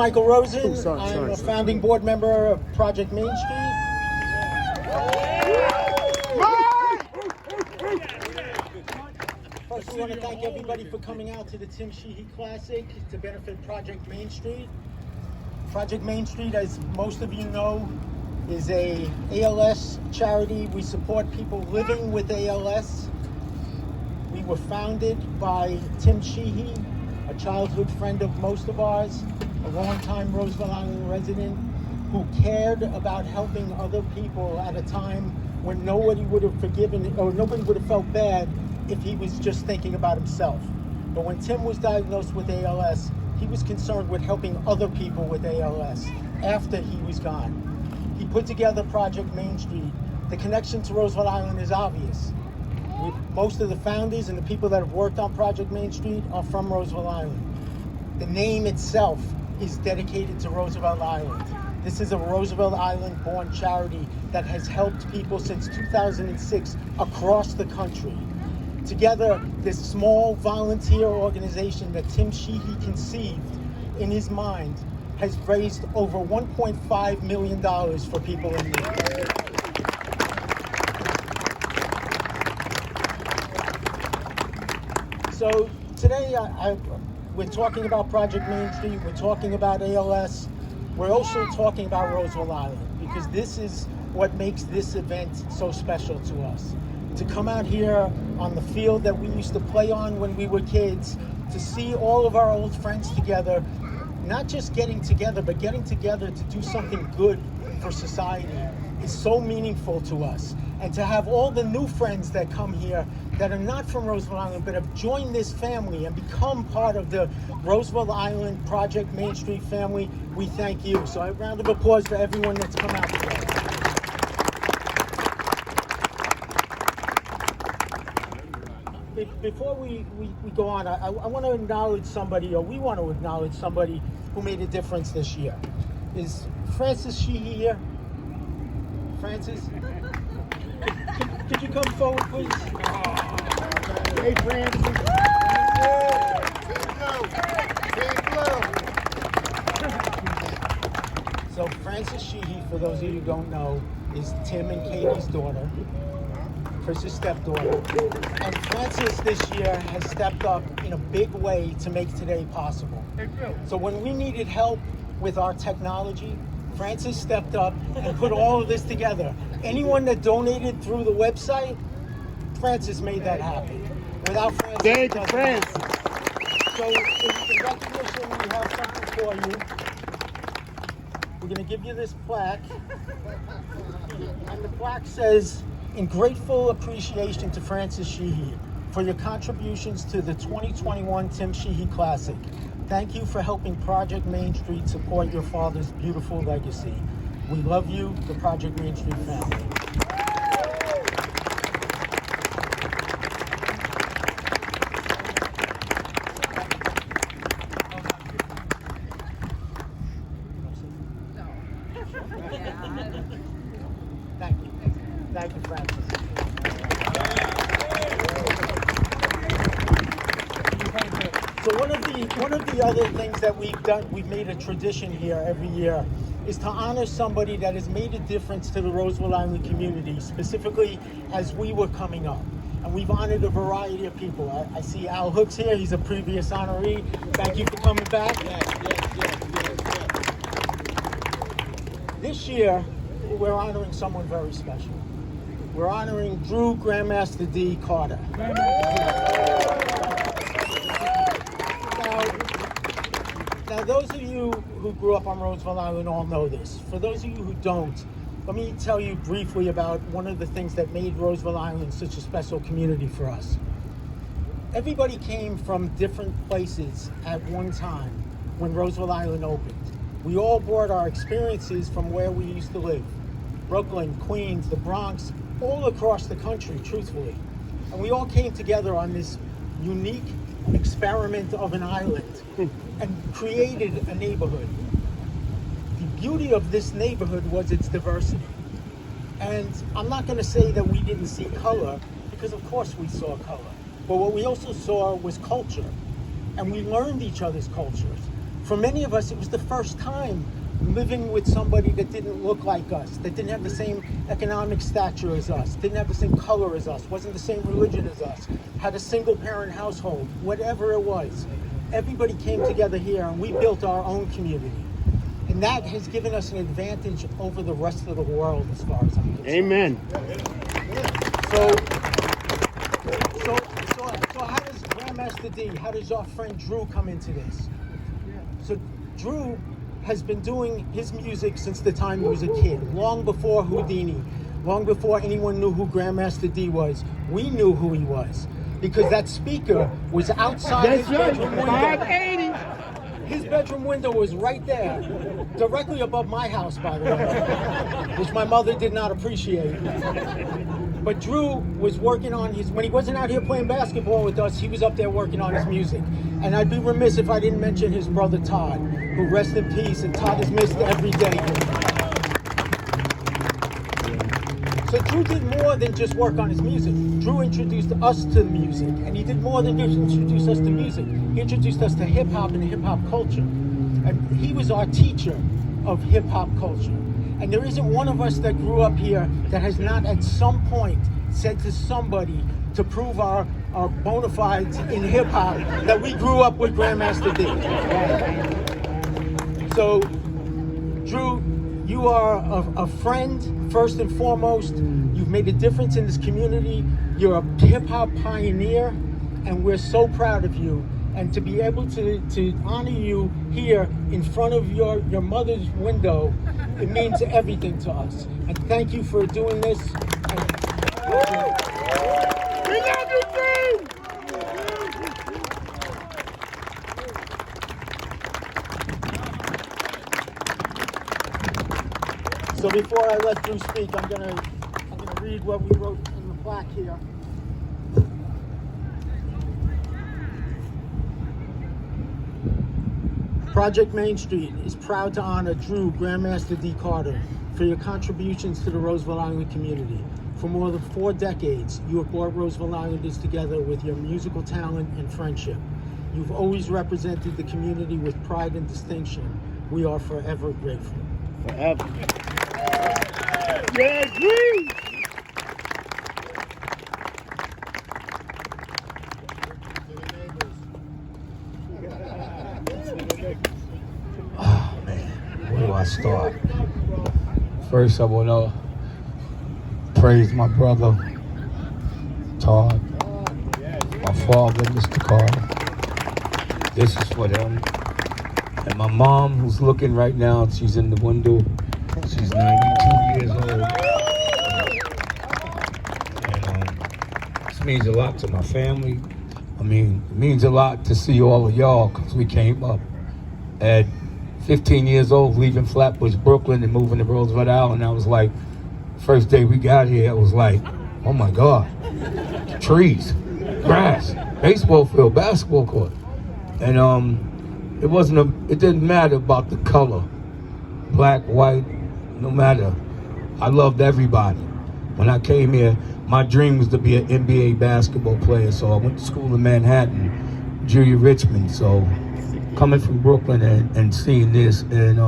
Michael Rosen. Oh, sorry. I'm a founding board member of Project Main Street. First, we want to thank everybody for coming out to the Tim Sheehy Classic to benefit Project Main Street. Project Main Street, as most of you know, is a ALS charity. We support people living with ALS. We were founded by Tim Sheehy, a childhood friend of most of ours, a longtime Roosevelt Island resident who cared about helping other people at a time when nobody would have forgiven or nobody would have felt bad if he was just thinking about himself. But when Tim was diagnosed with ALS, he was concerned with helping other people with ALS after he was gone. He put together Project Main Street. The connection to Roosevelt Island is obvious. Most of the founders and the people that have worked on Project Main Street are from Roosevelt Island. The name itself is dedicated to Roosevelt Island. This is a Roosevelt Island-born charity that has helped people since 2006 across the country. Together, this small volunteer organization that Tim Sheehy conceived in his mind has raised over $1.5 million for people in need. So today we're talking about Project Main Street, we're talking about ALS, we're also talking about Roosevelt Island, because this is what makes this event so special to us. To come out here on the field that we used to play on when we were kids, to see all of our old friends together, not just getting together, but getting together to do something good for society is so meaningful to us. And to have all the new friends that come here that are not from Roosevelt Island but have joined this family and become part of the Roosevelt Island Project Main Street family, we thank you. So a round of applause for everyone that's come out today. Before we go on, I want to acknowledge somebody, or we want to acknowledge somebody who made a difference this year. Is Francis Sheehy here? Francis? Could you come forward, please? Hey, Francis. So Francis Sheehy, for those of you who don't know, is Tim and Katie's daughter, Chris's stepdaughter. And Francis this year has stepped up in a big way to make today possible. So when we needed help with our technology, Francis stepped up and put all of this together. Anyone that donated through the website, Francis made that happen. Without Francis, thank you, Francis. So in recognition, we have something for you. We're going to give you this plaque. And the plaque says, "In grateful appreciation to Francis Sheehy for your contributions to the 2021 Tim Sheehy Classic. Thank you for helping Project Main Street support your father's beautiful legacy. We love you, the Project Main Street family." Thank you. Thank you, Francis. So one of the other things that we've made a tradition here every year, is to honor somebody that has made a difference to the Roosevelt Island community, specifically as we were coming up. And we've honored a variety of people. I see Al Hooks here, he's a previous honoree. Thank you for coming back. This year, we're honoring someone very special. We're honoring Drew Grandmaster D. Carter. Now, those of you who grew up on Roosevelt Island all know this. For those of you who don't, let me tell you briefly about one of the things that made Roosevelt Island such a special community for us. Everybody came from different places at one time when Roosevelt Island opened. We all brought our experiences from where we used to live. Brooklyn, Queens, the Bronx, all across the country, truthfully. And we all came together on this unique experiment of an island and created a neighborhood. The beauty of this neighborhood was its diversity. And I'm not going to say that we didn't see color, because of course we saw color. But what we also saw was culture. And we learned each other's cultures. For many of us, it was the first time living with somebody that didn't look like us, that didn't have the same economic stature as us, didn't have the same color as us, wasn't the same religion as us, had a single parent household, whatever it was. Everybody came together here and we built our own community. And that has given us an advantage over the rest of the world as far as I'm concerned. Amen. So how does Grandmaster D, how does our friend Drew come into this? So Drew has been doing his music since the time he was a kid, long before Houdini, long before anyone knew who Grandmaster D was. We knew who he was because that speaker was outside his bedroom window. 580. His bedroom window was right there, directly above my house, by the way, which my mother did not appreciate. But Drew was working on his, when he wasn't out here playing basketball with us, he was up there working on his music. And I'd be remiss if I didn't mention his brother Todd, who rest in peace, and Todd is missed every day. So Drew did more than just work on his music. Drew introduced us to music, and he did more than just introduce us to music. He introduced us to hip-hop and hip-hop culture. And he was our teacher of hip-hop culture. And there isn't one of us that grew up here that has not at some point said to somebody to prove our bona fides in hip-hop that we grew up with Grandmaster D. So, Drew, you are a friend, first and foremost. You've made a difference in this community. You're a hip-hop pioneer, and we're so proud of you. And to be able to honor you here in front of your mother's window, it means everything to us. And thank you for doing this. We love you, Drew! So before I let Drew speak, I'm gonna read what we wrote in the plaque here. Project Main Street is proud to honor Drew Grandmaster D. Carter for your contributions to the Roosevelt Island community. For more than 4 decades, you have brought Roosevelt Islanders together with your musical talent and friendship. You've always represented the community with pride and distinction. We are forever grateful. Forever. Yeah, Drew! Oh man, where do I start? First, I want to praise my brother, Todd, my father, Mr. Carter. This is for them. And my mom, who's looking right now, she's in the window. She's 92 years old. And this means a lot to my family. I mean, it means a lot to see all of y'all because we came up at 15 years old, leaving Flatbush, Brooklyn, and moving to Roosevelt Island. I was like, first day we got here, I was like, oh my God, trees, grass, baseball field, basketball court. And it didn't matter about the color, black, white, no matter. I loved everybody. When I came here, my dream was to be an NBA basketball player, so I went to school in Manhattan, Julia Richmond. So coming from Brooklyn and seeing this, and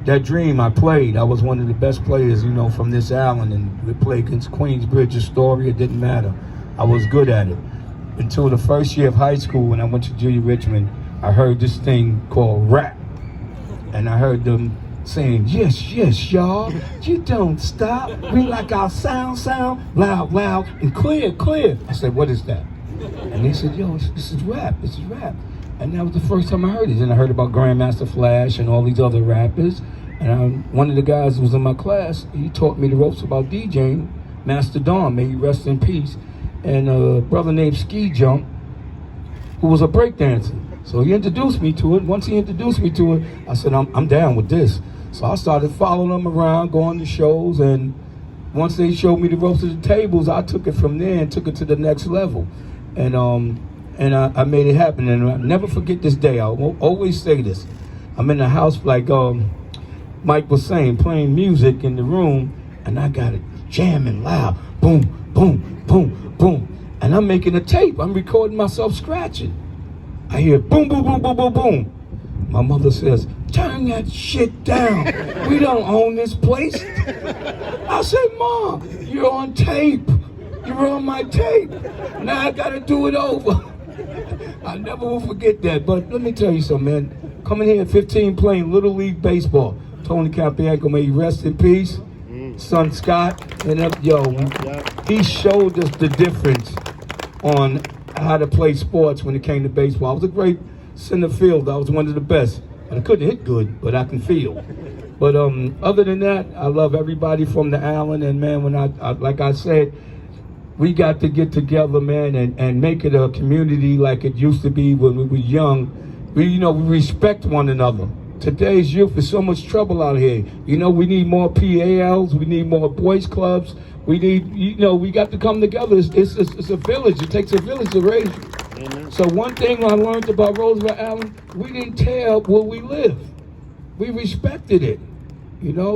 that dream I played. I was one of the best players, from this island, and we played against Queensbridge, Astoria, it didn't matter. I was good at it. Until the first year of high school, when I went to Julia Richmond, I heard this thing called rap. And I heard them saying, yes, yes, y'all, you don't stop. We like our sound, loud, loud, and clear, clear. I said, what is that? And they said, yo, this is rap, this is rap. And that was the first time I heard it. And I heard about Grandmaster Flash and all these other rappers. And one of the guys who was in my class, he taught me the ropes about DJing, Master Don, may he rest in peace. And a brother named Ski Jump, who was a breakdancer. So he introduced me to it. Once he introduced me to it, I said, I'm down with this. So I started following them around, going to shows, and once they showed me the ropes of the tables, I took it from there and took it to the next level. And I made it happen. And I'll never forget this day. I will always say this. I'm in the house, like Mike was saying, playing music in the room, and I got it jamming loud. Boom, boom, boom, boom. And I'm making a tape. I'm recording myself scratching. I hear boom, boom, boom, boom, boom, boom. My mother says, turn that shit down. We don't own this place. I said, Mom, you're on tape. You're on my tape. Now I gotta do it over. I never will forget that. But let me tell you something, man. Coming here at 15 playing Little League Baseball. Tony Capianco, may he rest in peace. Son Scott, and he showed us the difference on how to play sports when it came to baseball. I was a great center fielder. I was one of the best. And I couldn't hit good, but I can feel. But other than that, I love everybody from the island. And man, when I like I said, we got to get together, man, and make it a community like it used to be when we were young. We respect one another. Today's youth is so much trouble out here. We need more PALs. We need more boys clubs. We need, we got to come together. It's a village. It takes a village to raise you. Amen. So one thing I learned about Roosevelt Island, we didn't tear up where we live. We respected it,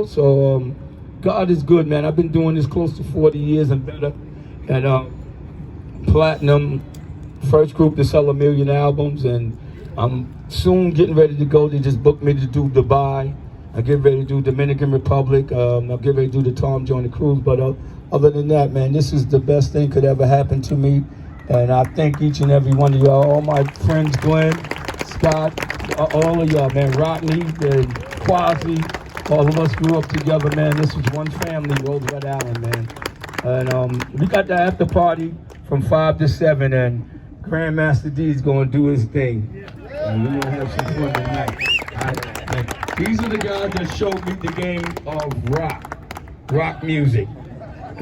So God is good, man. I've been doing this close to 40 years and better. And Platinum, first group to sell 1 million albums, and I'm soon getting ready to go. They just booked me to do Dubai. I get ready to do Dominican Republic. I'll get ready to do the Tom Joyner cruise. But other than that, man, this is the best thing could ever happen to me. And I thank each and every one of y'all, all my friends, Glenn, Scott, all of y'all, man, Rodney, and Quasi, all of us grew up together, man. This was one family, Roosevelt Island, man. And we got the after party from 5 to 7, and Grandmaster D is going to do his thing. And we're going to have some fun tonight. These are the guys that showed me the game of rock music.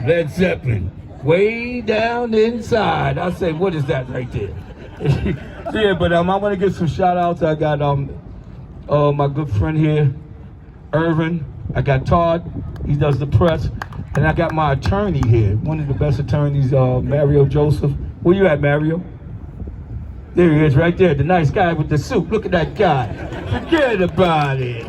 Led Zeppelin, Way Down Inside. I say, what is that right there? Yeah, but I want to give some shout outs. I got my good friend here, Irvin. I got Todd, he does the press. And I got my attorney here, one of the best attorneys, Mario Joseph. Where you at, Mario? There he is, right there, the nice guy with the suit. Look at that guy. Forget about it.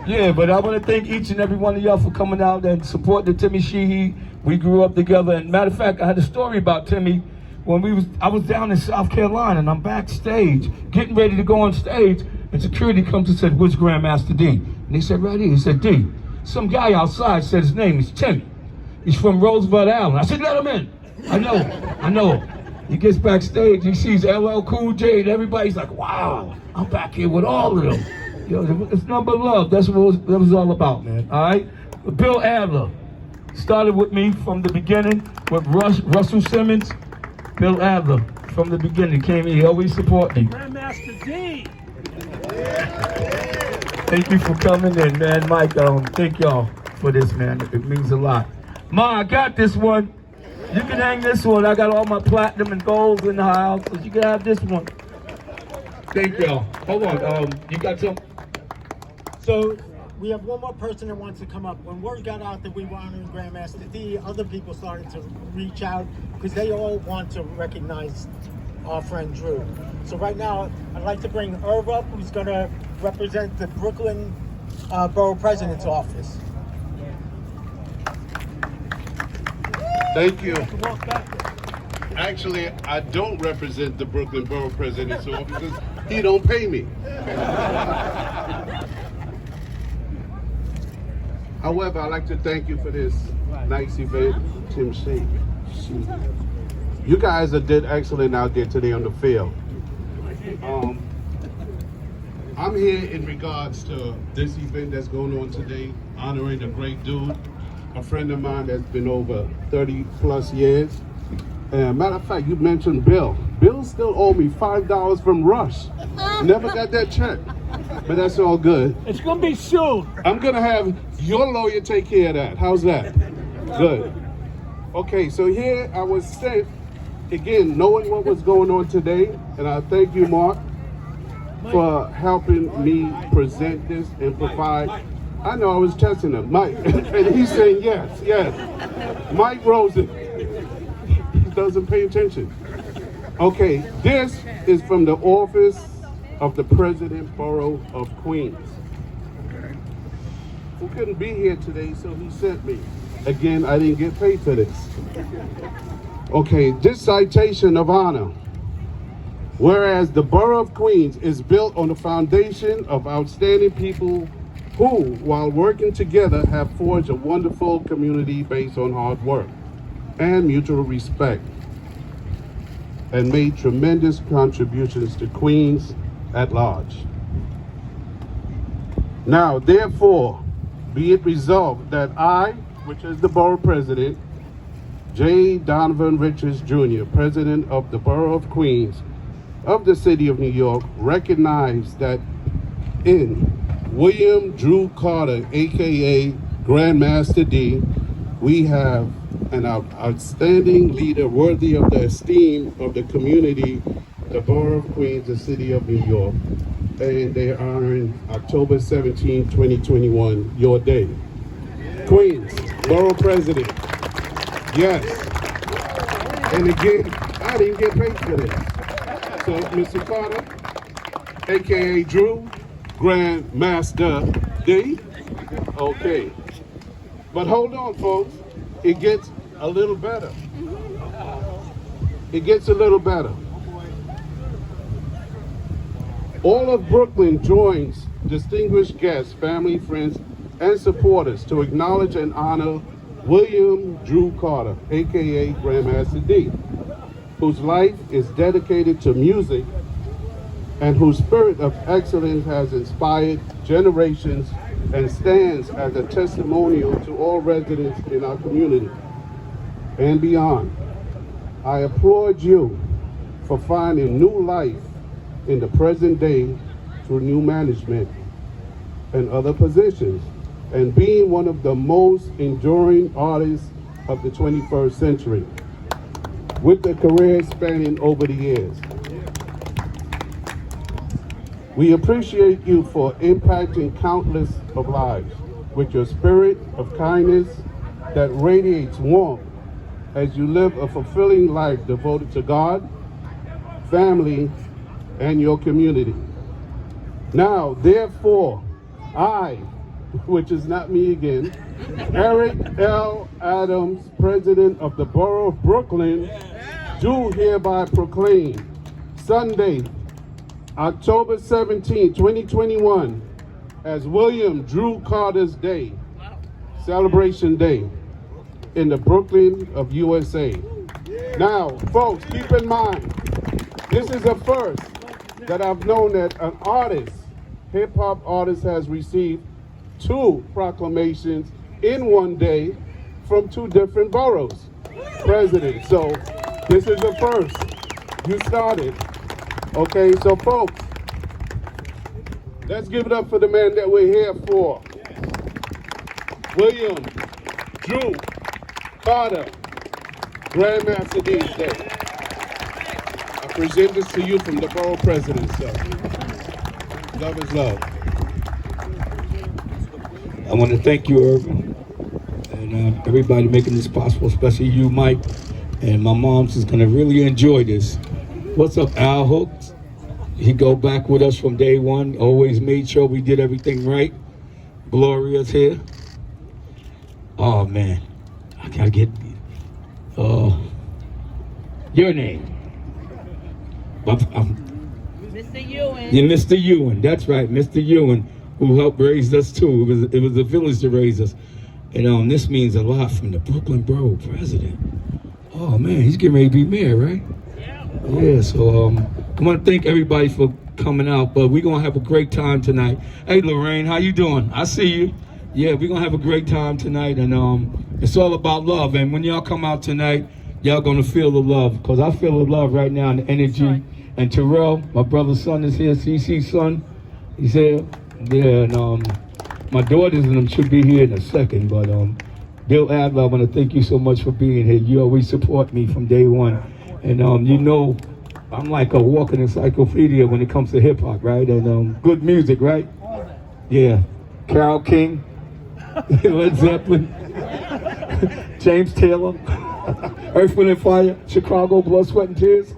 Yeah, but I want to thank each and every one of y'all for coming out and supporting the Timmy Sheehy. We grew up together. And matter of fact, I had a story about Timmy when I was down in South Carolina, and I'm backstage, getting ready to go on stage, and security comes and said, "Where's Grandmaster D?" And he said, "Right here." He said, "D, some guy outside said his name is Timmy. He's from Roosevelt Island." I said, "Let him in." I know. He gets backstage, he sees LL Cool J, and everybody's like, "Wow, I'm back here with all of them." It's nothing but love. That's what it was all about, man. All right? Bill Adler started with me from the beginning with Russell Simmons. Bill Adler from the beginning came here. He always supported me. Grandmaster D. Thank you for coming in, man. Mike, thank y'all for this, man. It means a lot. Ma, I got this one. You can hang this one. I got all my platinum and golds in the house, so you can have this one. Thank y'all. Hold on. You got some? So we have one more person that wants to come up. When word got out that we were honoring Grandmaster D, other people started to reach out because they all want to recognize our friend Drew. So right now, I'd like to bring Irv up, who's going to represent the Brooklyn Borough President's office. Thank you. Actually, I don't represent the Brooklyn Borough President's office because he don't pay me. However, I'd like to thank you for this nice event, Tim Sheehy. You guys did excellent out there today on the field. I'm here in regards to this event that's going on today, honoring a great dude, a friend of mine that's been over 30 plus years. And matter of fact, you mentioned Bill. Bill still owed me $5 from Rush. Never got that check, but that's all good. It's gonna be soon. I'm gonna have your lawyer take care of that. How's that? Good. Okay, so here I was sent, again, knowing what was going on today, and I thank you, Mark, for helping me present this and provide. I know I was testing him, Mike, and he's saying yes. Mike Rosen, he doesn't pay attention. Okay, this is from the office of the President Borough of Queens, who couldn't be here today, so he sent me. Again, I didn't get paid for this. Okay, this citation of honor Whereas the Borough of Queens is built on the foundation of outstanding people who, while working together, have forged a wonderful community based on hard work and mutual respect, and made tremendous contributions to Queens at large. Now, therefore, be it resolved that I, which is the Borough President, J. Donovan Richards Jr., President of the Borough of Queens of the City of New York, recognize that in William Drew Carter, aka Grandmaster D, we have an outstanding leader worthy of the esteem of the community, the Borough of Queens, the City of New York. And they are honoring October 17, 2021, your day. Queens, Borough President. Yes. And again, I didn't get paid for this. So, Mr. Carter, aka Drew, Grandmaster D. Okay. But hold on, folks. It gets a little better. It gets a little better. All of Brooklyn joins distinguished guests, family, friends, and supporters to acknowledge and honor William Drew Carter, aka Grandmaster D, whose life is dedicated to music and whose spirit of excellence has inspired generations and stands as a testimonial to all residents in our community and beyond. I applaud you for finding new life in the present day through new management and other positions, and being one of the most enduring artists of the 21st century, with a career spanning over the years. We appreciate you for impacting countless of lives with your spirit of kindness that radiates warmth as you live a fulfilling life devoted to God, family, and your community. Now, therefore, I, which is not me again, Eric L. Adams, President of the Borough of Brooklyn, do hereby proclaim Sunday, October 17, 2021, as William Drew Carter's Day, Celebration Day, in the Brooklyn of USA. Now, folks, keep in mind, this is a first that I've known that an artist, hip-hop artist, has received 2 proclamations in one day from 2 different boroughs, presidents. So this is a first. You started. Okay, so folks, let's give it up for the man that we're here for. William Drew Carter, Grandmaster D's Day. I present this to you from the Borough President, sir. Love is love. I want to thank you, Irvin, and everybody making this possible, especially you, Mike. And my mom's is going to really enjoy this. What's up, Al Hooks? He go back with us from day one. Always made sure we did everything right. Gloria's here. Oh, man. I got to get your name. Mr. Ewan. Yeah, Mr. Ewan. That's right, Mr. Ewan, who helped raise us, too. It was a village to raise us. And this means a lot from the Brooklyn Borough President. Oh, man, he's getting ready to be mayor, right? Yeah, so I want to thank everybody for coming out, but we're going to have a great time tonight. Hey, Lorraine, how you doing? I see you. Yeah, we're going to have a great time tonight, and it's all about love. And when y'all come out tonight, y'all going to feel the love, because I feel the love right now and the energy. And Terrell, my brother's son, is here, CC's son. He's here. Yeah, and my daughters and them should be here in a second, but Bill Adler, I want to thank you so much for being here. You always support me from day one. And you know, I'm like a walking encyclopedia when it comes to hip hop, right? And good music, right? Yeah. Carole King, Led Zeppelin, James Taylor, Earth, Wind and Fire, Chicago, Blood, Sweat and Tears.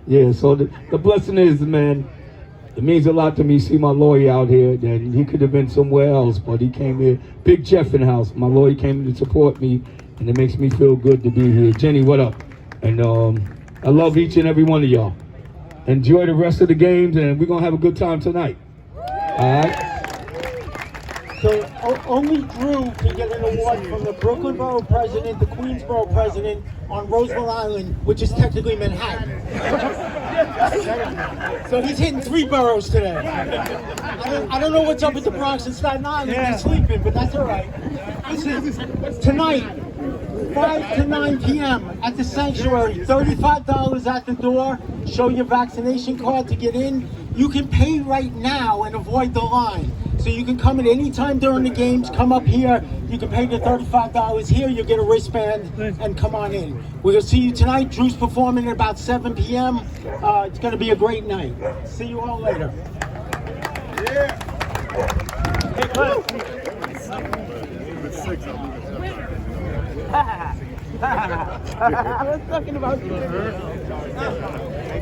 Yeah, so the blessing is, man, it means a lot to me see my lawyer out here. And he could have been somewhere else, but he came here. Big Jeff in the house. My lawyer came to support me, and it makes me feel good to be here. Jenny, what up? And I love each and every one of y'all. enjoy the rest of the games, and we're gonna have a good time tonight. All right. So only Drew can get an award from the Brooklyn Borough President, the Queensboro President on Roosevelt Island, which is technically Manhattan. So he's hitting 3 boroughs today. I don't know what's up with the Bronx and Staten Island. They're sleeping, but that's all right. Listen, tonight, 5 to 9 p.m. at the sanctuary, $35 at the door. Show your vaccination card to get in. You can pay right now and avoid the line. So you can come at any time during the games, come up here, you can pay the $35 here, you'll get a wristband and come on in. We're gonna see you tonight. Drew's performing at about 7 p.m. It's gonna be a great night. See you all later. I was talking about you.